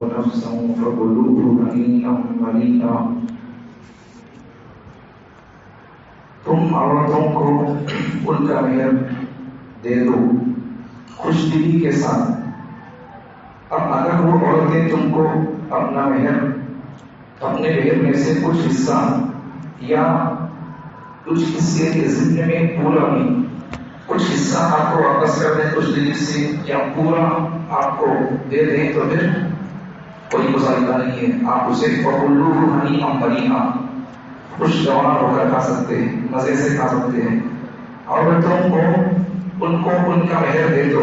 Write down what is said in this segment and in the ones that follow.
نفسا فكلوه هنيئا مريئا. تم عورتوں کو ان کا مہر دے دو خوش دلی کے ساتھ. اب اگر وہ عورتیں تم کو اپنا مہر اپنے مہر میں سے کچھ حصہ یا کچھ حصے کے ذمے میں پورا بھی کچھ حصہ آپ کو واپس کر دیں خوش دلی سے یا پورا آپ کو دے دیں تو پھر کوئی مظاہرہ نہیں ہے. آپ اسے فَقُلُّهُ هَنِيئًا مَرِيئًا خوشگوار ہو کر کھا سکتے ہیں, مزے سے کھا سکتے ہیں. عورتوں کو ان کا مہر دے دو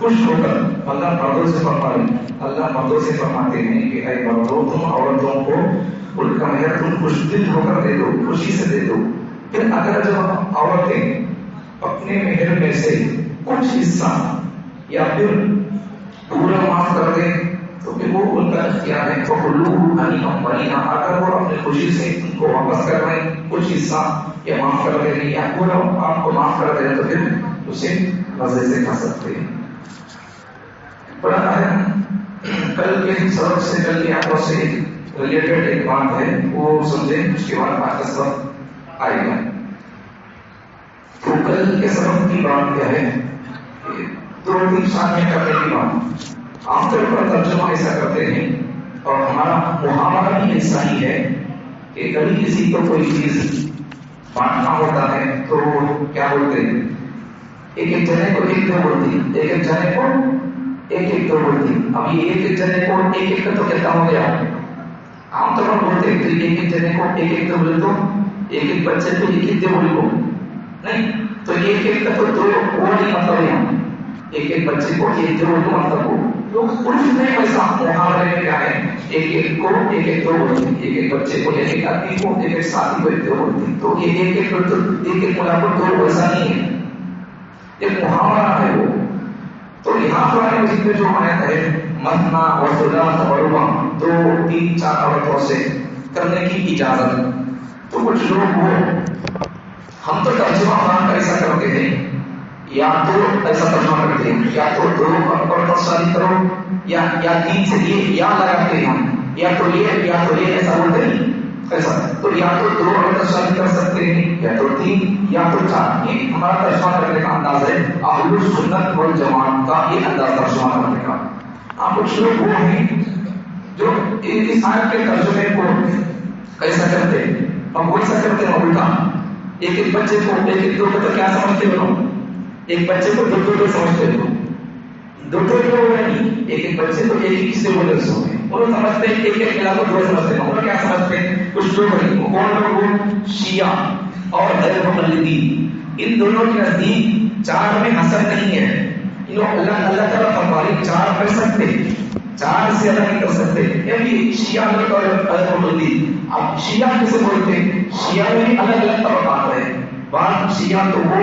خوش ہو کر. اللہ مردوں سے فرمائے, اللہ مردوں سے فرماتے ہیں کہ اے مردوں تم عورتوں کو ان کا مہر تم خوش دل ہو کر دے دو, خوشی سے دے دو. پھر اگر جب عورتیں اپنے مہر میں سے کچھ حصہ یا پھر پورا معاف کر دیں تو پھر وہ ان کا اختیار ہے. فَقُلُّوهُ هَنِيئًا مَرِيئًا اگر وہ اپنے خوشی سے ان کو واپس کر رہے ہیں کچھ حصہ یا معاف کر دیں یا پورا آپ کو معاف کر دیں تو پھر اسے مزے سے کھا سکتے ہیں. بڑا ہے کل کے سبق سے کل کی آیتوں سے ریلیٹڈ ایک بات ہے, وہ سمجھیں اس کے بعد آج کا سبق آئے گا. تو کل کے سبق کی بات کیا ہے کہ 2-3 سال میں کرنے کی بات. عام طور پر ترجمہ ایسا کرتے ہیں اور ہمارا محاورہ بھی ایسا ہی ہے کہ کبھی کسی کو کوئی چیز بانٹنا ہوتا ہے تو کیا بولتے ہیں, ایک جنے کو ایک دو بولتی, ایک جنے کو ایک دو بولتی. اب یہ ایک جنے کو ایک کا تو کہتا ہو گیا. عام طور پر بولتے ہیں ایک جنے کو ایک دو بولے تو ایک بچے کو ایک دو بولے کو نہیں, تو ایک کا تو دو وہ نہیں مطلب ہے. ایک بچے کو ایک دو بولے مطلب ہو لوگ کچھ نہیں ویسا محاورے میں کیا ہے ایک کو ایک دو بولتے, ایک بچے کو ایک آدمی کو ایک ساتھی کو ایک دو بولتے. تو یہ ایک ملاقات دو ویسا نہیں ہے, ایک محاورہ ہے وہ. تو یہاں قرآن مجید میں جو آیت ہے مثنی و ثلاث و رباع 2-3-4 عورتوں سے کرنے کی اجازت. تو کچھ لوگ وہ ہم تو ترجمہ قرآن کا ایسا کرتے ہیں یا تو ایسا ترجمہ کرتے ہیں یا تو دو عورتوں شادی کرو یا 3 سے یہ یا لگاتے ہیں یا تو یہ ایسا بولتے ہیں ایسا. تو یا تو 2 عورتیں شادی کر سکتے ہیں یا تو 3 یا تو 4. یہ ہمارا ترجمہ کرنے کا انداز ہے. اہل السنت والجماعت کا یہ انداز ترجمہ کرنے کا. آپ کچھ لوگ وہ ہیں جو اس آیت کے ترجمے کو ایسا کرتے ہیں اور وہ ایسا کرتے ہیں الٹا. ایک بچے کو ایک دو کو کیا سمجھتے ہو, ایک بچے کو دو سمجھتے ہو. دو نہیں, ایک بچے کو ایک سے بولے سو وہ سمجھتے ہیں ایک ملا کو 2 سمجھتے ہیں. اور کیا سمجھتے ہیں کچھ لوگ کون لوگ شیعہ اور غیر مقلدین, ان دونوں کے نزدیک 4 میں حسن نہیں ہے. اللہ تعالیٰ فرمائے 4 کر سکتے, 4 سے الگ نہیں کر سکتے. یعنی شیعہ لوگ اور غیر مقلدین. اب شیعہ کسے بولتے ہیں, شیعہ میں الگ الگ طبقات ہیں. بعض شیعہ تو وہ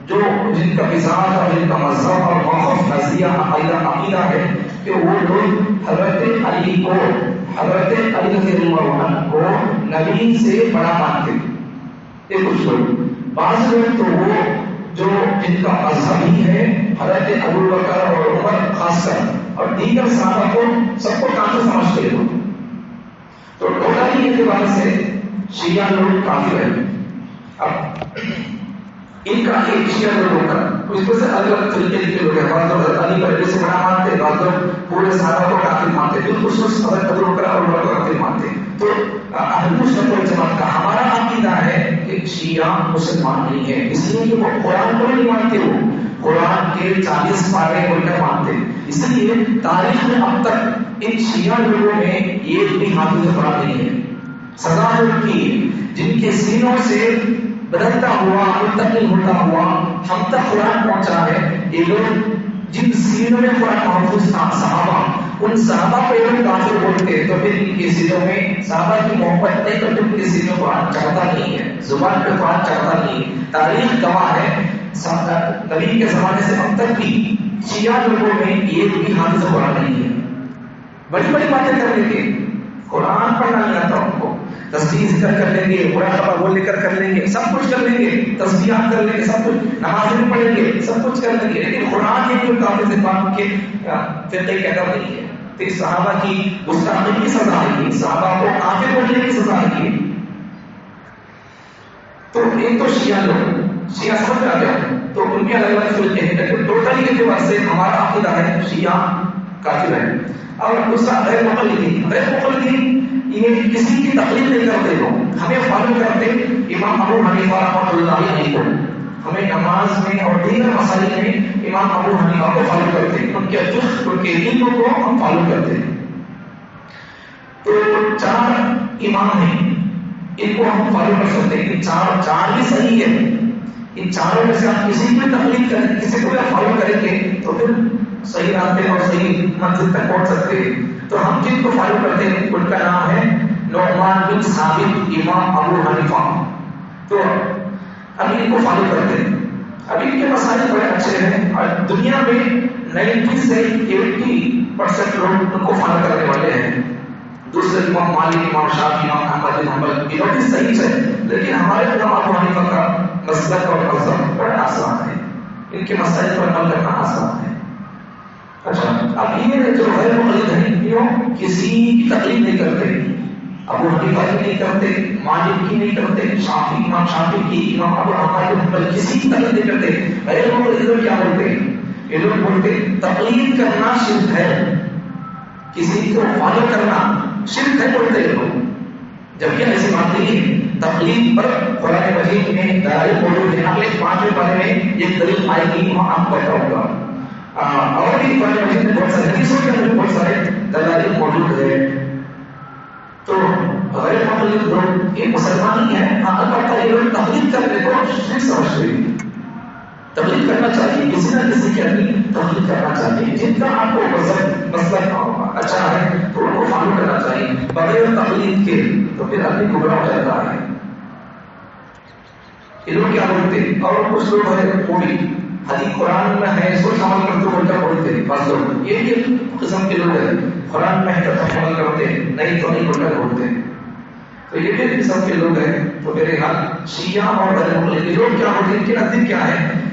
جو جن کا مزاج اور جن کا مذہب اور موقف نظریہ عقیدہ ہے کہ وہ لوگ حضرت علی رضی اللہ عنہ کو نبی سے بڑا مانتے ہیں. یہ کچھ لوگ. بعض لوگ تو وہ جو جن کا مذہب ہی ہے حضرت ابوبکر اور عمر خاص کر اور دیگر صحابہ کو سب کو کافر سمجھتے ہیں. تو ٹوٹلی اعتبار سے شیعہ لوگ کافر ہیں. اب ان کا ایک شیعہ لوگوں کا اس میں سے الگ الگ طریقے کے لوگ ہیں. بعض لوگ حضرت علی پر سے بڑا مانتے ہیں, بعض لوگ پورے صحابہ کو کافر مانتے ہیں, بالکل حضرت ابوبکر اور عمر کو کافر مانتے ہیں. تو اہل سنت والجماعت کا ہمارا عقیدہ ہے کہ شیعہ مسلمان نہیں ہے, اس لیے کہ وہ قرآن کو نہیں مانتے. وہ قرآن کے 40 پارے بول کر مانتے. اس لیے تاریخ میں اب تک ان شیعہ لوگوں میں ایک بھی حافظ قرآن نہیں ہے. سزا ان کی جن کے سینوں سے بدلتا ہوا منتقل ہوتا ہوا ہم تک قرآن پہنچا ہے. یہ لوگ جن سینوں میں قرآن محفوظ تھا صحابہ, ان صحابہ کو یہ کافر بولتے ہیں. تو پھر ان کے سینوں میں صحابہ کی محبت نہیں تو ان کے سینوں قرآن چڑھتا نہیں ہے, زبان پہ قرآن چڑھتا نہیں ہے. تاریخ گواہ ہے نبی کے زمانے سے اب تک بھی شیعہ لوگوں میں ایک بھی حافظ قرآن نہیں ہے. بڑی بڑی باتیں کر لیں گے, قرآن پڑھنا نہیں آتا ان کو. تسبیح ذکر کر لیں گے, مراقبہ وہ لے کر لیں گے, سب کچھ کر لیں گے, تسبیحات کر لیں گے, سب کچھ نمازیں پڑھیں گے, سب کچھ کر لیں گے, لیکن قرآن یہ کوئی کافر زبان کے فقہ کے اندر نہیں ہے. تو صحابہ کی گستاخی کی سزا آئی ہے، صحابہ کو کافر بولنے کی سزا آئی ہے. تو ایک تو شیعہ لوگ، شیعہ سمجھ میں آ گیا، تو ان کے الگ الگ سوچتے ہیں، لیکن ٹوٹلی کے بعد سے ہمارا عقیدہ ہے شیعہ کافر ہے. اور دوسرا غیر مقلدین، غیر مقلدین یہ کسی کی تقلید نہیں کرتے، لوگ ہمیں فالو کرتے امام ابو حنیفہ رحمۃ اللہ علیہ کو، ہمیں نماز میں اور دیگر مسائل میں امام ابو حنیفہ کو فالو کرتے، ان کے فقہ ان کے علم کو ہم فالو کرتے. تو 4 امام ہیں، ان کو ہم فالو کر سکتے ہیں، چار بھی صحیح ہے. ان چاروں میں سے آپ کسی بھی تقلید کریں، کسی کو بھی آپ فالو کریں گے تو پھر صحیح راستے اور صحیح منزل تک پہنچ سکتے ہیں. تو ہم جن کو فالو کرتے ہیں ان کا نام ہے نعمان بن ثابت امام ابو حنیفہ. تو ابھی ان کو فالو کرتے ہیں، ابھی ان کے مسائل بڑے اچھے ہیں اور دنیا میں 90 سے 80% لوگ ان کو فالو کرنے والے ہیں. دوسرے امام مالک، امام شافعی، امام احمد بن حنبل یہ لوگ بھی صحیح ہے، لیکن ہمارے امام ابو حنیفہ کا مسلک اور مذہب بڑا آسان ہے، ان کے مسائل پر عمل کرنا آسان ہے. اچھا، اب یہ جو غیر مقلد ہیں یہ کسی کی تقلید نہیں کرتے، ابو حنیفہ کی نہیں کرتے، مالک کی نہیں کرتے، شافعی امام شافعی کی، امام ابو احمد بن حنبل کسی کی تقلید نہیں کرتے. غیر مقلد لوگ کیا بولتے ہیں؟ یہ لوگ بولتے تقلید کرنا شرک ہے، کسی کو فالو کرنا شرک ہے بولتے ہیں لوگ، جبکہ ایسی بات نہیں ہے. تقلید پر قرآن مجید میں دلائل موجود ہیں. اگلے 5ویں پارے میں ایک دلیل آئے گی، وہاں آپ بیٹھا ہوگا. اور بھی قرآن مجید میں بہت سارے حدیثوں کے اندر بہت سارے دلائل موجود ہیں. تو غیر مقلد لوگ یہ مسلمان ہی ہیں، البتہ یہ لوگ تقلید کرنے کو شرک سمجھتے ہیں. تقلید کرنا چاہیے، کسی نہ کسی کی اپنی تقلید کرنا چاہیے. جن کا آپ کو مسئلہ اچھا ہے تو ان کو فالو کرنا چاہیے بغیر تقلید کے، تو پھر آدمی گمراہ ہو جاتا ہے. یہ لوگ کیا بولتے ہیں؟ اور کچھ لوگ ہے پوری حدیث قرآن میں ہے سوچ عمل کرتے بول کر بولتے ہیں. بعض لوگ یہ قسم کے لوگ ہیں، قرآن میں ہے تو عمل کرتے نہیں تو نہیں بول کر بولتے ہیں. تو یہ بھی قسم کے لوگ ہیں. تو میرے حال شیعہ اور غیر مقلد یہ لوگ کیا بولتے ہیں؟ ان کے نزدیک کیا ہے؟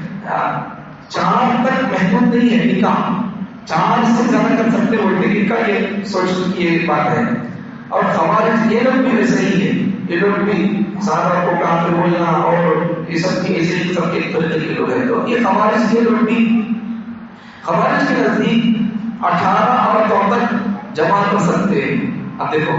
4 تک محدود نہیں ہے نکاح، 4 سے زیادہ کر سکتے بولتے ہیں. ان کا یہ سوچ کی یہ بات ہے. اور خوارج یہ لوگ بھی ویسے ہی ہے، یہ لوگ بھی صحابہ کو کافر بولنا اور یہ سب کی ایسے سب کے طریقے کے لوگ ہیں. تو یہ خوارج یہ لوگ بھی، خوارج کے نزدیک 18 عورتوں تک جمع کر سکتے ہیں. اب دیکھو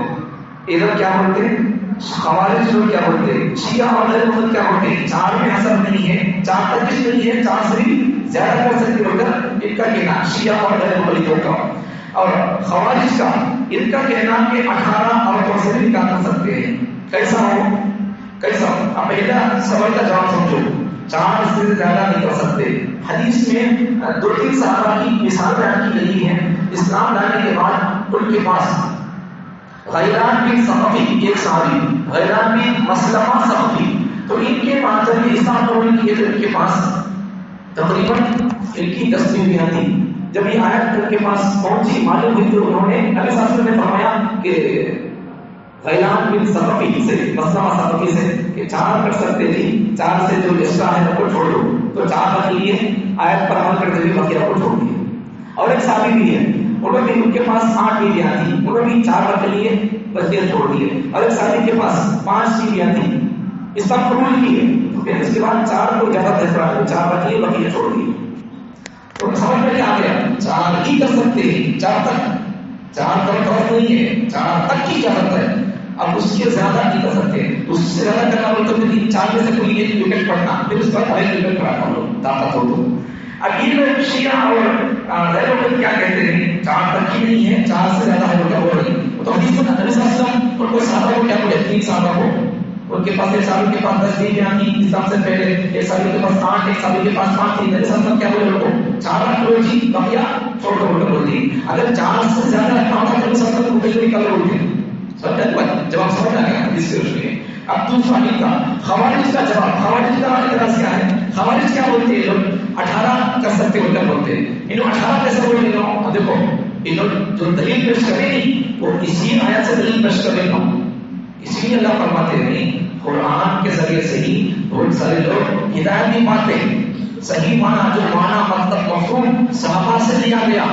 ادھر کیا بولتے ہیں خوارج لوگ، کیا بولتے ہیں شیعہ اور غیر مقلد کیا بولتے ہیں 4 میں حسب نہیں ہے، 4 تک کچھ نہیں ہے، 4 سے بھی زیادہ کر سکتے ہو کر ان کا کہنا شیعہ اور غیر مقلدوں کا. اور خوارج کا ان کا کہنا کہ 18 عورتوں سے بھی نکاح کر سکتے ہیں. کیسا ہو؟ کیسا؟ اب پہلا سوال کا جواب سمجھو، 4 سے زیادہ نہیں کر سکتے. حدیث میں 2-3 صحابہ کی مثال بیان کی گئی ہے. اسلام لانے کے بعد ان کے پاس غیلان بن ثقفی ایک صحابی، غیلان بن مسلمہ ثقفی، تو ان کے پاس جب اسلام قبول کیے تو ان کے پاس تقریباً ان کی 10 بیویاں تھیں. جب یہ آیت ان کے پاس پہنچی معلوم ہوئی تو انہوں نے نبی صلی اللہ علیہ وسلم نے فرمایا کہ غیلان بن ثقفی سے، مسلمہ ثقفی سے کہ 4 کر سکتے تھی، 4 سے جو ایکسٹرا ہے وہ چھوڑ دو. تو 4 رکھ لیے، آیت پر عمل کرتے ہوئے بقیہ کو چھوڑ دیے. اور ایک صحابی بھی ہے، انہوں نے ان کے پاس 8 بیویاں تھیں، انہوں نے 4 رکھ لیے بقیہ چھوڑ دیے. اور ایک صحابی کے پاس 5 بیویاں تھیں، اسلام قبول کیے، پھر اس کے بعد 4 کو زیادہ فیصلہ ہے، 4 رکھ لیے بقیہ چھوڑ دیے. تو سمجھ میں آ گیا 4 ہی کر سکتے ہیں، 4 تک، 4 تک بہت نہیں ہے، 4 تک کی اجازت ہے. اب اس سے زیادہ نہیں کر سکتے، اس سے زیادہ کرنا بولے تو پھر 4 میں سے کوئی ایک وکٹ پڑنا، پھر اس پر ایک وکٹ پڑا لوگ طاقت ہو تو. اب یہ لوگ شیعہ اور غیر مقلد کیا کہتے ہیں 4 تک ہی نہیں ہے، 4 سے زیادہ ہے بولتا وہ نہیں. تو حدیث میں نبی صلی اللہ علیہ وسلم ان کو صحابہ کو کیا بولے 3 صحابہ کو، ان کے پاس ایک صحابی کے پاس 10 بیویاں تھیں اسلام سے پہلے، ایک صحابی کے پاس 8، ایک صحابی کے پاس 5 تھی. نبی صلی اللہ علیہ وسلم کیا بولے ان کو 4 رکھ لو جی بقیہ چھوڑ دو بول دی. اگر 4 سے زیادہ رکھنا ہوتا تو نبی صلی اللہ علیہ وسلم کو کہیں نکال بولتے. جواب سمجھ آ گیا اس سے روشنی. اب دوسرا کا خوارج کا جواب، خوارج کا اعتراض کیا ہے؟ خوارج کیا بولتے ہیں لوگ 18 کر سکتے ہو کر بولتے ہیں. انہوں 18 کیسے بولے گا؟ دیکھو انہوں جو دلیل پیش کریں گی وہ اسی آیت سے دلیل پیش کریں گا. اسی لیے اللہ فرماتے ہیں قرآن کے ذریعے سے ہی بہت سارے لوگ ہدایت نہیں پاتے. صحیح معنی جو معنی مطلب مفہوم صحابہ سے لیا گیا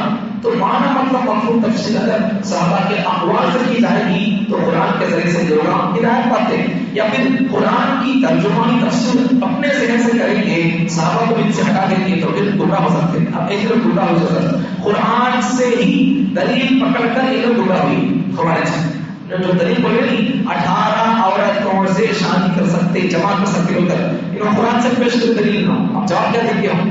تو معنی مطلب مفہوم تفصیل اگر صحابہ کے اقوال سے کی جائے گی تو قرآن کے ذریعے سے لوگ ہدایت پاتے ہیں، یا پھر قرآن کی ترجمانی تفسیر اپنے ذہن سے کریں گے، صحابہ کو ان سے ہٹا دیں گے تو پھر گمراہ ہو سکتے ہیں۔ اب ایک لوگ گمراہ ہو سکتے ہیں، قرآن سے ہی دلیل پکڑ کر یہ لوگ گمراہ ہوئی خوارج جو دلیل بولے نہیں 18 عورتوں سے شادی کر سکتے، جمع کر سکتے ہو کر انہوں قرآن سے پیش کر دلیل نہ، اب جواب کیا دیں گے ہم؟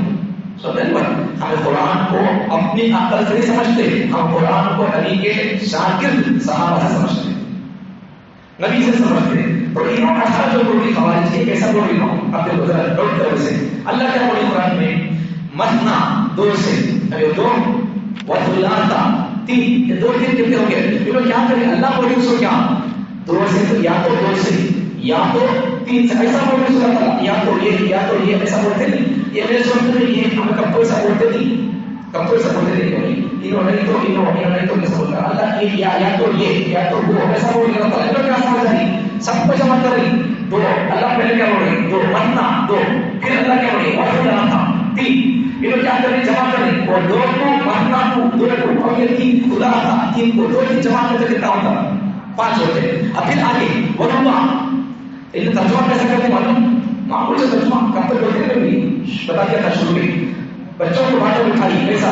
ہمیں قرآن کو اپنی عقل سے نہیں سمجھتے، ہم قرآن کو نبی کے شاگرد صحابہ سے سمجھتے ہیں، نبی سے سمجھتے ہیں۔ تو انہوں 18 جو بولی خوارج کی کیسا بولی نو اپنے گزرا ڈوٹ کر سے اللہ کیا بولی قرآن میں مثنا 2 سے ابھی 2 وثلاثہ 3 یہ 2 3 کتنے ہو گئے؟ انہوں کیا کریں اللہ بولی اس کو کیا 2 سے تو یا تو 2 سے یا تو 3 سے ایسا بولتے سورۃ اللہ، یا تو یہ ایسا بولتے نہیں، یہ میرے سمجھ میں یہ ہمیں کب تو ایسا بولتے نہیں، کب تو ایسا بولتے نہیں، انہوں نہیں تو کیسا بولتا اللہ یہ یا تو یہ یا تو وہ ایسا بول رہا تھا، انہوں کیا سمجھ رہی سب کو جمع کر رہی 2 اللہ پہلے کیا بول رہی 2 مثنا 2 پھر اللہ کیا بول رہی وثلاثہ 3 انہوں کیا کر رہی جمع کر رہی اور 2 کو مثنا کو 2 کو اور یہ 3 ثلاثہ 3 کو 2 کی جمع کر کے کتنا ہوتا 5 ہوتے۔ اب پھر آگے وربا انہیں ترجمہ کیسا کرتے معلوم؟ معقول سے ترجمہ کب تک بولتے ہیں بھی بتا دیا تھا شروع میں بچوں کو باتیں اٹھائی کیسا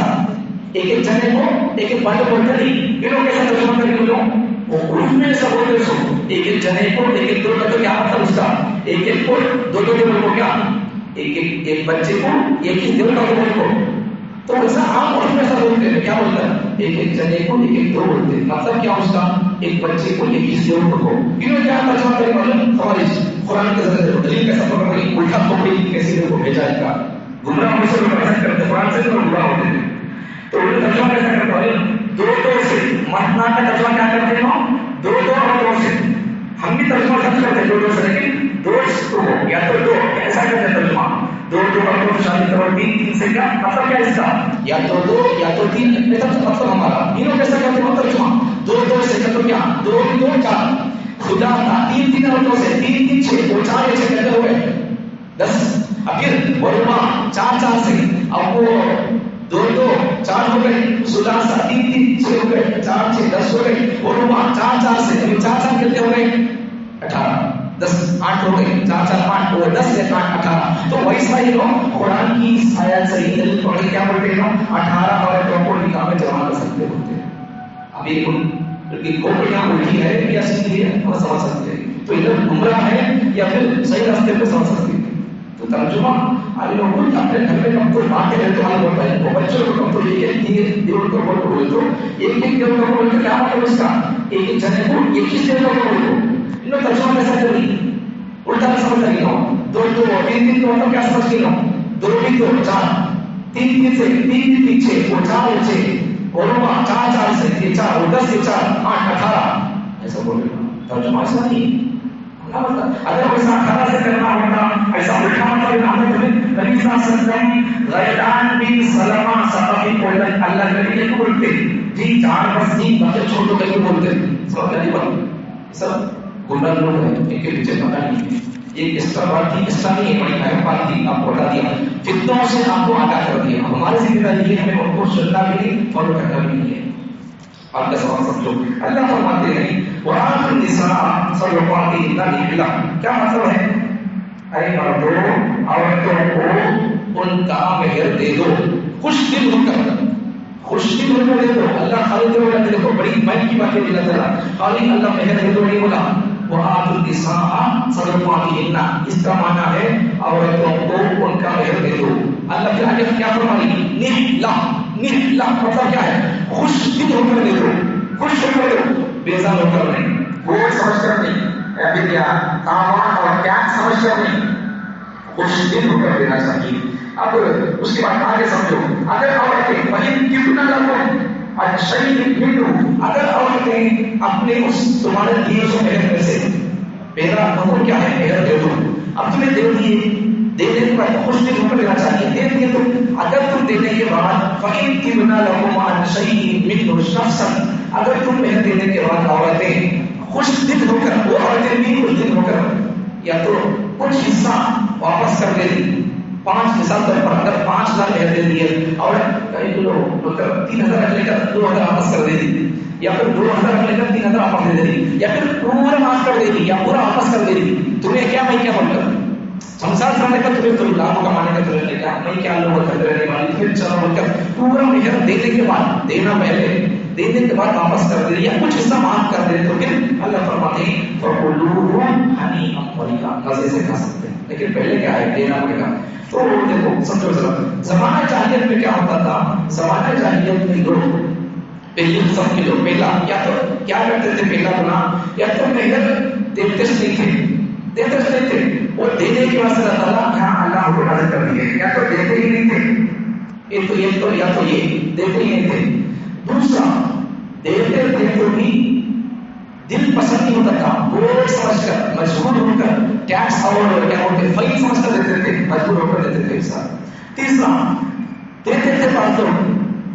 ایک جنے کو ایک باتیں بولتے نہیں، انہوں کیسا ترجمہ کریں گے لوگ وہ عرف میں ایسا بولتے سو ایک جنے کو ایک 2 کا تو کیا مطلب اس کا ایک کو 2 دن کو کیا ایک بچے کو ایک ہی دن کا کو تو ایسا عام عرف میں ایسا بولتے ہیں کیا بولتا ہے ایک جنے کو ایک 2 بولتے ہیں، مطلب کیا اس کا ایک بچے کو ایک ہی دن کو انہوں کیا ترجمہ کریں معلوم خوارج قرآن کے ذریعے دلیل کیسا پکڑ رہی الٹا پکڑی کیسی لوگوں کو بھیجا ہے کا گمراہ ہونے سے لوگ ایسا کرتے قرآن سے تو گمراہ ہوتے ہیں، تو انہوں ترجمہ کیسا کرتے ہیں 2 سے مثنا کا ترجمہ کیا کرتے ہیں 2 اور 2 سے ہم بھی ترجمہ سب کرتے ہیں 2 سے لیکن 2 یا تو 2 ایسا کرتے ہیں ترجمہ 2 اور 2 شامل کرو 3 سے کیا مطلب کیا اس کا یا تو 2 یا تو 3 ایسا مطلب ہمارا انہوں کیسا کرتے ہیں ترجمہ 2 سے مطلب کیا 2 4 خدا تھا 3 عورتوں سے 3 6 وہ 4 6 کہتے ہوئے 10 اب پھر ورما 4 سے اب وہ 2 4 ہو گئے ثلاثہ 3 6 ہو گئے 4 6 10 ہو گئے ورما 4 سے ابھی 4 کتنے ہو گئے 18 10 8 ہو گئے 4 8 وہ 10 سے 8 18 تو ویسا ہی لوگ قرآن کی آیات سے دلیل پڑھ کے کیا بولتے ہیں 18 عورتوں کو نکاح میں جمع کر سکتے ہوتے ہیں۔ اب یہ لیکن کیا الٹی ہے یا سیدھی ہے وہ سمجھ سکتے ہیں، تو ادھر گمراہ ہے یا پھر صحیح راستے پہ سمجھ سکتے ہیں۔ تو ترجمہ آج لوگوں کو اپنے گھر میں کم تو بات کے رہتے حال ہوتا ہے وہ بچوں کو کم تو ایک دیور کو بول تو ایک دیور کو بول تو کیا مطلب اس کا ایک جنے کو ایک ہی دیور کو بول تو انہوں ترجمہ کیسا کر رہی الٹا سمجھ رہی ہوں 2 3 تو مطلب کیا سمجھ رہی ہوں 2 2 4 3 سے 3 6 وہ 4 6 اور 4 سے 4 10 سے 4 8 18 ایسا بول رہے ہیں ترجمہ ایسا نہیں اگر ویسا 18 سے کرنا ہوتا ایسا الٹا مطلب نبی صلی اللہ علیہ وسلم غیلان بن سلمہ ثقفی کو اللہ کے لیے بولتے جی 4 بس 3 بچے چھوٹو کر کے بولتے سمجھ نہیں بات سب گنڈا لوگ ہیں ان کے پیچھے پتہ نہیں یہ اس کا بات تھی اس کا نہیں ہے بڑی اہم بات تھی آپ کو بتا دیا فتنوں سے آپ کو آگاہ کر دیا ہماری ذمہ داری ہے ہمیں ان کو سننا بھی نہیں فالو کرنا بھی نہیں ہے آپ کا سوال سمجھو اللہ فرماتے ہیں وآتوا النساء صدقاتهن نحلہ کیا مطلب ہے ارے مردوں عورتوں کو ان کا مہر دے دو خوش دل ہو کر دے دو اللہ خالی دے دو دیکھو بڑی مہر کی باتیں بھی نظر خالی اللہ مہر دے دو نہیں بولا وآتوا النساء صدقاتهن اس کا معنی ہے عورتوں کو ان کا مہر دے دو اللہ کے آگے کیا فرمائی نحلہ مطلب کیا ہے خوش دل ہو کر دے دو خوش ہو کر دو بیزار ہو کر نہیں وہ سمجھ کر نہیں ابھی تاوان اور پیار سمجھ کر نہیں خوش دل ہو کر دینا چاہیے۔ اب اس کے بعد آگے سمجھو اگر عورتیں وہی کتنا لگو اگر عورتیں اپنے اس تمہارے دیے سے مہر سے میرا مطلب کیا ہے مہر دے دو اب تمہیں دے دیے دینے کے بعد خوش دل ہو کر دینا چاہیے دے دیے تو اگر تم دینے کے بعد فقیر کتنا لگو مان شہید مل شخص اگر تم مہر دینے کے بعد عورتیں خوش دل ہو کر وہ عورتیں بھی خوش دل ہو کر یا تو کچھ حصہ واپس کر دے 5 مثال طور پر اگر 5,000 مہر دے دیے اور 3,000 رکھ لے کر 2,000 واپس کر دے دی، یا پھر 2,000 رکھ لے کر 3,000 واپس دے دی، یا پھر پورا معاف کر دے دی یا پورا واپس کر دے دی، تمہیں کیا میں کیا بول کر سنسار کرنے کا تمہیں تو لاکھوں کمانے کا تمہیں کیا میں کیا لوگ کرتے رہنے والی، پھر چلو بول کر پورا مہر دینے کے بعد دینا پہلے دینے کے بعد واپس کر دے یا کچھ حصہ معاف کر دے تو پھر اللہ فرماتے ہیں فَقُلُوهُ حَنِيئًا مَرِيئًا، مزے سے کھا سکتے ہیں، لیکن پہلے کیا ہے دینا پڑے گا۔ تو دیکھو سمجھو ذرا زمانہ جاہلیت میں کیا ہوتا تھا، زمانہ جاہلیت میں لوگ پہلی قسم کے لوگ پہلا یا تو کیا کرتے تھے، پہلا گناہ یا تو مہر دیتے نہیں تھے، دیتے نہیں تھے، وہ دینے کے واسطے اللہ تعالیٰ یہاں اللہ کو نازل کر دیے، یا تو دیتے ہی نہیں تھے، ایک تو یہ یا تو یہ دیتے ہی نہیں تھے۔ دوسرا دیتے تھے تو بھی دل پسند نہیں ہوتا تھا، بوجھ سمجھ کر مجبور ہو کر ٹیکس اور کیا ہوتے فائن سمجھ کر دیتے تھے، مجبور ہو کر دیتے تھے ایسا۔ تیسرا دیتے تھے پانچ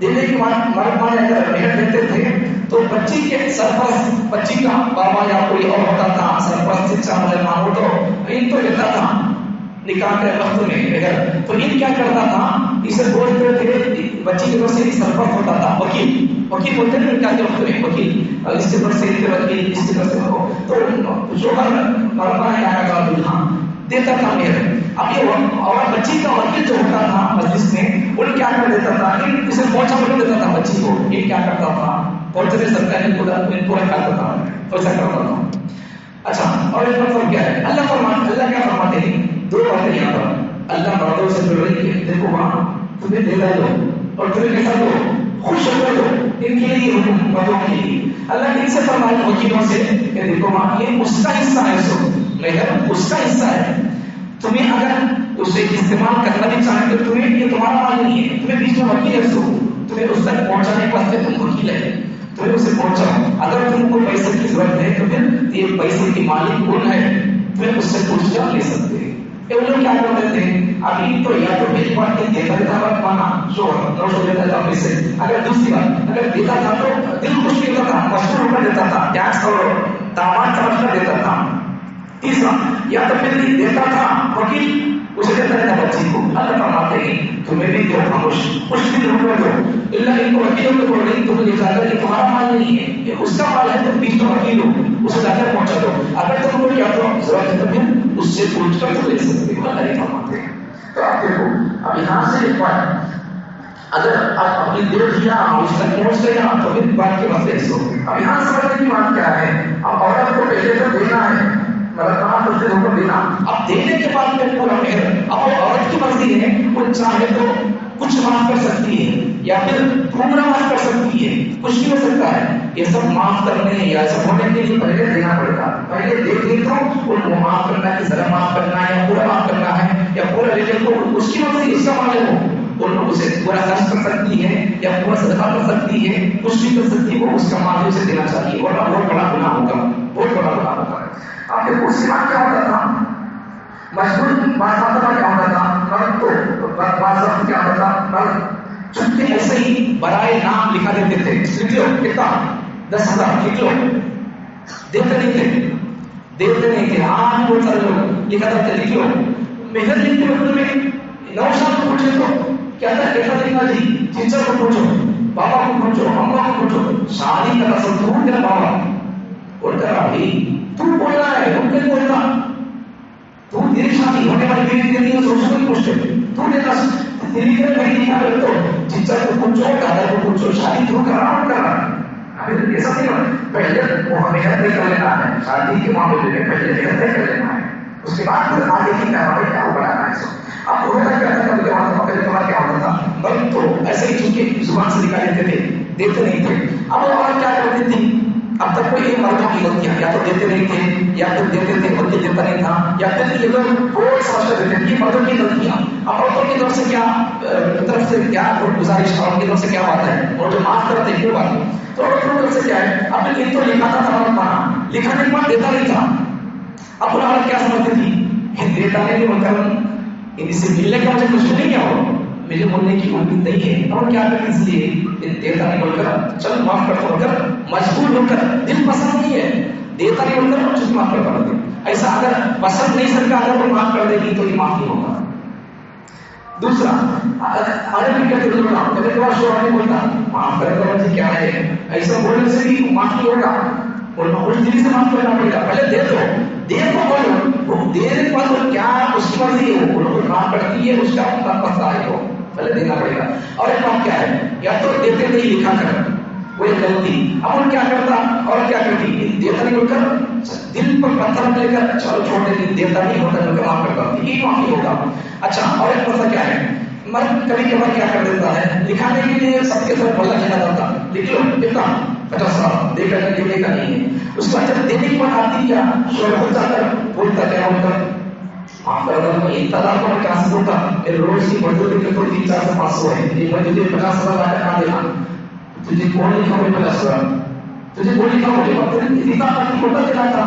دینے کے بعد مرد مان اگر مہر دیتے تھے تو بچی کے سرپرست، بچی کا بابا یا کوئی اور ہوتا تھا سرپرست شکشا مسلمان ہو تو ان کو لیتا تھا نکاح کے وقت میں مہر، تو ان کیا کرتا تھا اسے بولتے تھے بچی کی طرف سے سرپرست ہوتا تھا وکیل، وکیل بولتے ہیں نکاح کے وقت میں وکیل، اس کی طرف سے وکیل، اس کی طرف سے تو شوہر مرد یا دلہا دیتا تھا مہر۔ اب یہ اور بچی کا وکیل جو ہوتا تھا مجلس میں ان کیا کر دیتا تھا، اسے پہنچا بول دیتا تھا بچی کو، یہ کیا کرتا تھا پہنچنے سرکاری پورا کرتا تھا، ایسا کرتا تھا۔ اچھا اور اس مطلب کیا ہے، اللہ کیا فرماتے ہیں، دو باتیں یہاں پر اللہ مردوں سے بول رہی ہے دیکھو وہاں تمہیں دے دو اور تمہیں کیسا دو خوش ہو دو، ان کے لیے حکم مردوں کے لیے اللہ نے ان سے فرمایا وکیلوں سے کہ دیکھو وہاں یہ اس کا حصہ ہے، سو مہر اس کا حصہ ہے، تمہیں اگر اسے استعمال کرنا بھی چاہیں تو تمہیں یہ تمہارا مال نہیں ہے، تمہیں بیچ میں وکیل ہے، سو تمہیں اس تک پہنچانے کے واسطے تم وکیل ہے، تمہیں اسے پہنچاؤ، اگر تم کو پیسے کی ضرورت ہے تو پھر یہ پیسے کی مالک کون ہے، تمہیں اس سے پوچھ کر لے سکتے ہیں۔ یہ لوگ کیا کرتے تھے، ابھی تو یا تو میری بات نہیں دیتا تھا بات مانا شوہر 900 دیتا تھا پیسے، اگر دوسری بات اگر دیتا تھا تو دل خوش نہیں ہوتا تھا، مشہور ہو کر دیتا تھا، ٹیکس اور داماد سمجھ کر دیتا تھا۔ تیسرا یا تو پھر دیتا تھا وکیل، اسے دیتا تھا بچی کو، اللہ فرماتے ہیں تمہیں بھی دو خاموش خوش دل ہو کر دو، اللہ ان کو وکیلوں کو بول رہی تمہیں یہ جاتا کہ تمہارا مال نہیں ہے، یہ اس کا مال ہے، تم بیچ میں وکیل ہو، اسے جا کر پہنچا دو، اگر تم کو کیا تو ضرورت ہے تو پھر اس سے پوچھ کر تو لے سکتے ہو، اللہ یہ فرماتے ہیں۔ تو آپ دیکھو اب یہاں سے ایک بات اگر آپ اپنی دل دیا اس تک پہنچ گیا تو پھر بات کے مسئلے سو، اب یہاں سمجھنے کی بات کیا ہے، اب عورت کو پہلے تو دینا ہے، مطلب اس سے دینا، اب دینے کے بعد میں پورا مہر، اب عورت کی مرضی ہے وہ چاہے تو کچھ معاف کر سکتی ہے یا پھر پورا معاف کر سکتی ہے، کچھ بھی ہو سکتا ہے، یہ سب معاف کرنے یا سب ہونے کے لیے پہلے دینا پڑے گا، پہلے دے دے تو ان کو معاف کرنا ہے، ذرا معاف کرنا ہے یا پورا معاف کرنا ہے یا پورا لے کو اس کی مرضی، اس کا معلوم ہو ان لوگ اسے پورا خرچ کر سکتی ہے یا پورا صدقہ کر سکتی ہے، کچھ بھی کر سکتی ہے، وہ اس کا معلوم سے دینا چاہیے، ورنہ بہت بڑا گناہ ہوگا، بہت بڑا گناہ ہوگا۔ آپ کے اس بات کیا ہوتا تھا، مجبور بات کیا ہوتا تھا، مرد تو بات کیا ہوتا تھا، مرد چونکہ ایسے ہی برائے نام لکھا دیتے تھے، لکھ لو کتنا 10,000 لکھ لو، دیتے نہیں تھے، آج بہت سارے لوگ لکھا دیتے لکھ لو، مہر لکھتے وقت میں 9 سال کو پوچھے تو کیا تھا کیسا لکھنا جی، ٹیچر کو پوچھو، بابا کو پوچھو، اما کو پوچھو، شادی کا رسم تو تیرا بابا بولتا رہا بھائی تو بول رہا ہے، ہم نہیں بولتا، تو تیری شادی ہونے والی بیٹی کے لیے سوچو نہیں پوچھتے، تو نے تیری کے بھائی نہیں کر تو ٹیچر کو پوچھو، دادا کو پوچھو، شادی تو کر رہا ہے، ابھی ایسا نہیں ہو، پہلے وہ ہمیں طے کر لینا ہے، شادی کے معاملے میں پہلے طے کر لینا ہے، اس کے بعد پھر آگے کی کارروائی کیا بڑھانا ہے۔ اب ہوتا کیا تھا، پہلے کیا ہوتا تھا، مرد تو ایسے ہی چونکہ زبان سے نکال دیتے تھے، دیتے نہیں تھے، اب عورت کیا کرتی تھی، اب تک کوئی یہ مردوں کی غلطیاں یا تو دیتے نہیں تھے یا پھر دیتے تھے بلکہ دیتا نہیں تھا یا پھر یہ لوگ بہت سمجھ دیتے تھے، یہ مردوں کی غلطیاں۔ اب عورتوں کی طرف سے کیا گزارش، عورت کی طرف سے کیا بات ہے، اور جو معاف کرتے ہیں کیوں بات ہے، تو عورتوں کی طرف سے کیا ہے، اب یہ تو لکھاتا تھا عورت مانا، لکھانے کے بعد دیتا نہیں تھا، اب عورت کیا سمجھتی تھی، دیتا نہیں مطلب ان سے ملنے کا مجھے کچھ نہیں کیا ہو، مجھے بولنے کی امید نہیں ہے، اور کیا کریں اس لیے دیتا نہیں بول کر چل معاف کرتا ہو کر مجبور ہو کر، دل پسند نہیں ہے دیتا نہیں بول کر چل معاف کر دے، ایسا اگر پسند نہیں سر کا اگر وہ معاف کر دے گی تو یہ معاف نہیں ہوگا۔ دوسرا عربی کا ترجمہ کبھی کبھار شوہر نہیں بولتا معاف کر دو جی کیا ہے ایسا بولنے سے بھی معاف نہیں ہوگا اور خوش دلی سے معاف کرنا پڑے گا پہلے دے دو بولو وہ دینے کے بعد وہ کیا اس کی مرضی ہے وہ لوگ معاف کرتی ہے اس کا مسئلہ ہے وہ پہلے دینا پڑے گا. اور ایک کام کیا ہے یا تو دیتے نہیں لکھا کر وہ ایک غلطی اب وہ کیا کرتا اور کیا کرتی دیتا نہیں بول کر دل پر پتھر لے کر چلو چھوڑ دے دیتا نہیں ہوتا جو کہ معاف کرتا یہ معافی ہوگا. اچھا اور ایک مسئلہ کیا ہے مرد کبھی کبھار کیا کر دیتا ہے لکھانے کے لیے سب کے ساتھ بولنا کہنا جاتا لکھ لو کتنا 50 دے کر دینے کا نہیں ہے اس کا جب دینے کی بات آتی کیا شوہر جا کر بولتا کیا ہوتا معاف کر دوں میں طلاق کو میں کہاں سے بولتا میرے روز کی مزدوری کے کوئی 300 سے 500 ہے یہ میں تجھے 50,000 لا کر کہاں دینا تجھے کون لکھا مجھے 50,000 تجھے کون لکھا مجھے اتنا تک ہوتا دینا تھا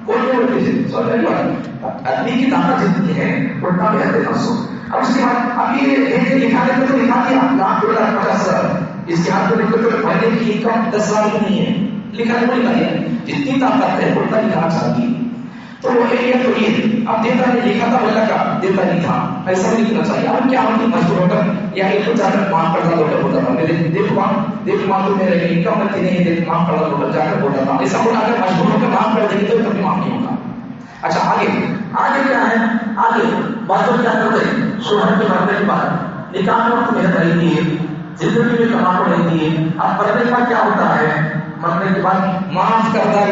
کون نہیں بولتے تھے سوال بات آدمی کی طاقت جتنی ہے اتنا بھی دینا سو اب اس کے بعد اب یہ لکھا دیتے تو لکھا دیا لاکھ 2,50,000 اس کے ہاتھ میں لکھو تو مہینے کی انکم 10 لاکھ نہیں ہے لکھا نہیں لکھا دیا جتنی طاقت ہے اتنا لکھنا چاہیے تو وہ ایریا تو یہ اب دیتا نہیں لکھا تھا اللہ کا دیتا نہیں تھا ایسا نہیں لکھنا چاہیے اب کیا ہوتی مجبور ہو کر یا ایک تو جا کر معاف کرنا ہوتا تھا میرے دیکھ ماں تو میرے انکم ملتی نہیں دیکھ معاف کرنا جا کر بولتا تھا ایسا بولا اگر مجبور ہو کر معاف کر دیں گے تو کبھی معاف نہیں ہوگا. اچھا آگے کیا ہے آگے باتوں کیا کرتے ہیں شوہر کے مرنے کے بعد نکاح میں وقت محنت رہتی ہے زندگی میں کمانا رہتی ہے اب مرنے کے بعد کیا ہوتا ہے مرنے کے بعد معاف کر دینا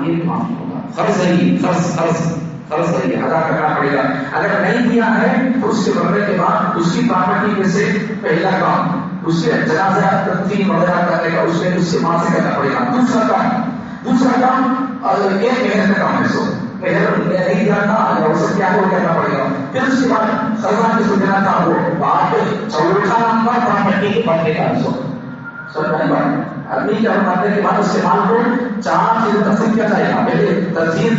یہ بھی معاف ہوگا قرض ہے ادا کرنا پڑے گا اگر نہیں دیا ہے تو اس کے مرنے کے بعد اس کی پراپرٹی میں سے پہلا کام اس کے جنازہ تدفین وغیرہ کرنے کا اس سے ماں سے کرنا پڑے گا. دوسرا کام ایک مہر کا کام ہے سو مہر نہیں دیا تھا اسے کیا وہ کرنا پڑے گا. پھر اس کے بعد سلمان کی سوچنا تھا وہ بات چوتھا نمبر پراپرٹی کے بڑھنے کا آدمی کے مرنے کے بعد اس کے مال کو 4 چیزیں تقسیم کیا جائے گا. پہلے تدفین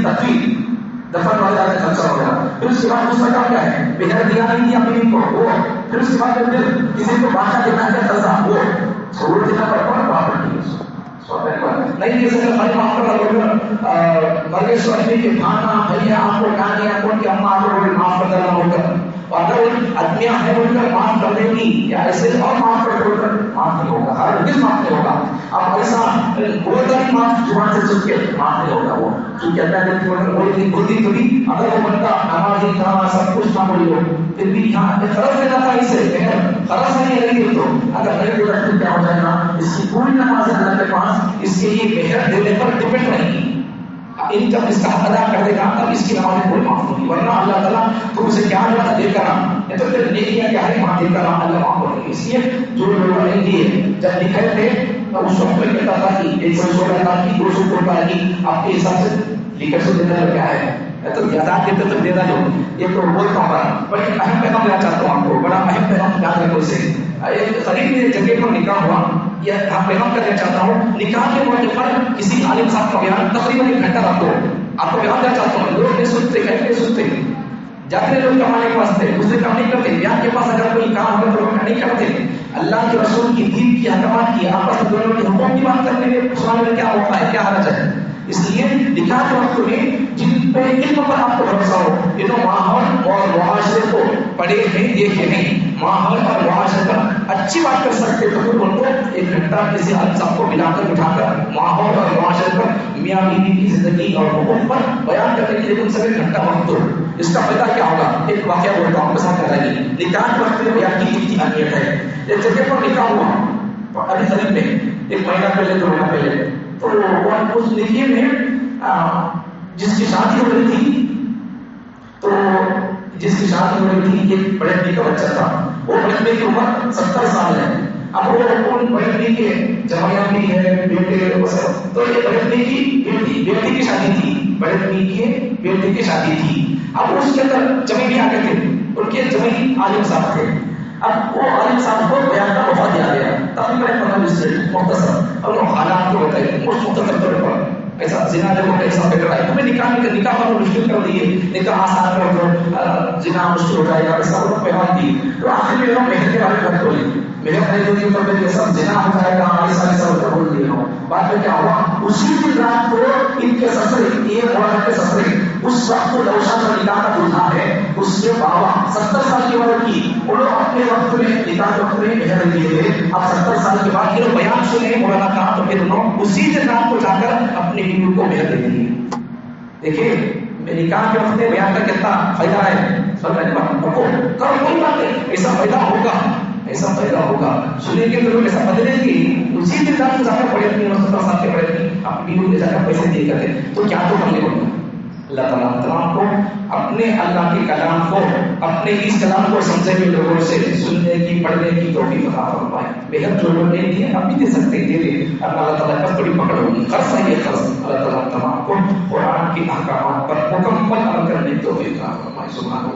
دفن وغیرہ کا خرچہ ہوگا. پھر اس کے بعد دوسرا کام کیا ہے بغیر دیا نہیں دیا بیوی کو وہ. پھر اس کے بعد پھر کسی کو بادشاہ دینا ہے قرضہ وہ چھوڑ دینا پڑتا ہے پراپرٹی نہیں دے سکتا خالی معاف کرنا مرنے سے آدمی کے کھانا بھیا آپ کو کھانے آپ کو کہ ہم آپ کو معاف کر دینا ہوگا اور اگر آدمیاں ہیں بول کر معاف کر دیں گی یا ایسے اور معاف کر بول کر معاف نہیں ہوگا ہر کس معاف نہیں ہوگا. اب ایسا بولتا ہی معاف زبان سے سن کے معاف نہیں ہوگا وہ کیونکہ اللہ نے بولتی تھوڑی اگر وہ بندہ نمازی تھا سب کچھ نہ بولی ہو پھر بھی یہاں فرض دینا تھا اسے فرض نہیں لگی تو اگر نہیں دے رکھتے کیا ہو جائے گا اس کی پوری نماز اللہ کے پاس اس کے لیے مہر دینے پر ڈپینڈ رہے گی. ان جب اس کا ادا کر دے گا تب اس کی نماز کوئی معاف ہوگی ورنہ اللہ تعالیٰ تو اسے کیا اللہ دے کر یا تو پھر نیکیاں کیا ہے وہاں دے کر اللہ معاف ہوگی. اس لیے جو لوگوں نے دیے جب لکھے تھے تو اس وقت میں کہتا تھا کہ 116 لاکھ کی 200 کروڑ کی آپ کے حساب سے لکھ سے دینا کیا ہے تو یادات دیتے تو دینا جو یہ تو بولتا ہوں بڑی اہم پیغام لینا چاہتا ہوں آپ کو بڑا اہم پیغام یاد رکھو اسے. ایک قریب میں جگہ پر نکاح ہوا یہ پیغام کرنا چاہتا ہوں نکاح کے موقع پر کسی عالم صاحب کا بیان تقریباً 1 گھنٹہ آپ کو پیغام دینا چاہتا ہوں. لوگ نہیں سنتے کہیں سنتے جاتے لوگ کمانے کے واسطے دوسرے کام نہیں کرتے بیان کے پاس اگر کوئی کام ہوگا تو نہیں کرتے. اللہ کے رسول کی دین کی احکامات کی آپس میں دونوں کے حقوق کی بات کرنے میں سنانے میں کیا ہوتا ہے کیا حرج ہے. اس لیے نکاح کے وقت میں جن پہ علم پر آپ کو بھروسہ ہو انہوں ماحول اور معاشرے کو پڑھے نہیں دیکھے نہیں ماحول اور معاشرے پر اچھی بات کر سکتے تو پھر ان کو 1 گھنٹہ کسی عالم صاحب کو ملا کر بٹھا کر ماحول اور معاشرے پر میاں بیوی کی زندگی اور حقوق پر بیان کرنے کے لیے ان سے 1 گھنٹہ وقت دو. اس کا فائدہ کیا ہوگا ایک واقعہ بولتا ہوں بسا کر رہی نکاح کے وقت میں بیان کی اہمیت ہے. ایک جگہ پر نکاح ہوا ابھی قریب میں 1 مہینہ پہلے 2 مہینہ پہلے تو اس نکاح میں جس کی شادی ہو رہی تھی تو جس کی شادی ہو رہی تھی ایک بڑے آدمی کا بچہ تھا. وہ بڑے آدمی کی عمر 70 سال ہے. اب وہ بڑے آدمی کے جمایا بھی ہے بیٹے تو یہ بڑے آدمی کی بیٹی کی شادی تھی بڑے آدمی کے بیٹے کی شادی تھی. اب اس کے اندر جمیلی آ گئے تھے ان کے جمیلی عالم صاحب تھے. اب وہ عالم صاحب کو بیان کا موقع دیا گیا تقریباً 15 سے مختصر اور وہ حالات کو بتائیے اس مختصر طور پر ایسا زنا دیکھو ایسا پہ کرائی تمہیں نکاح پر مشکل کر دیے نکاح آسان کر دو زنا مشکل ہو جائے گا ایسا وہ پیغام دی. تو آخر میں لوگ مہر کے بارے میں بات بولی مہر نہیں ہوتی تو پھر سب زنا ہو جائے گا ایسا ہوتا بول دیا ہوں. بعد میں کیا ہوا اسی دن رات کو ان کے سسرے ایک عورت کے سسرے اس وقت لوشا کا نکاح کا جو تھا ہے اس کے بابا 70 سال کی عمر کی انہوں اپنے وقت میں نکاح وقت میں مہر دیے تھے. اب 70 سال کے بعد یہ بیان سنے مولانا کہا تو پھر انہوں اسی کے نام کو جا کر اپنی بیوی کو مہر دے دی. دیکھیے نکاح کے وقت میں بیان کا کتنا فائدہ ہے. کوئی بات نہیں, ایسا فائدہ ہوگا, ایسا فائدہ ہوگا. سنیں گے تو لوگ ایسا بدلیں گے, اسی دن رات زیادہ پڑے اپنی 70 سال کے پڑے اپنی بیوی لے جا کر پیسے دے کر تو کیا تو کرنے کو. اللہ تعالیٰ تمام کو اپنے اللہ کے کلام کو اپنے اس کلام کو سمجھے ہوئے لوگوں سے سننے کی پڑھنے کی توفیق عطا فرمائے. بےحد جو لوگ نہیں دیے اب بھی دے سکتے ہیں, دے دے. اللہ تعالیٰ کا بڑی پکڑ ہوگی. قرض ہے یہ قرض. اللہ تعالیٰ تمام کو قرآن کے احکامات پر مکمل عمل کرنے کی توفیق عطا فرمائے. سبحان اللہ.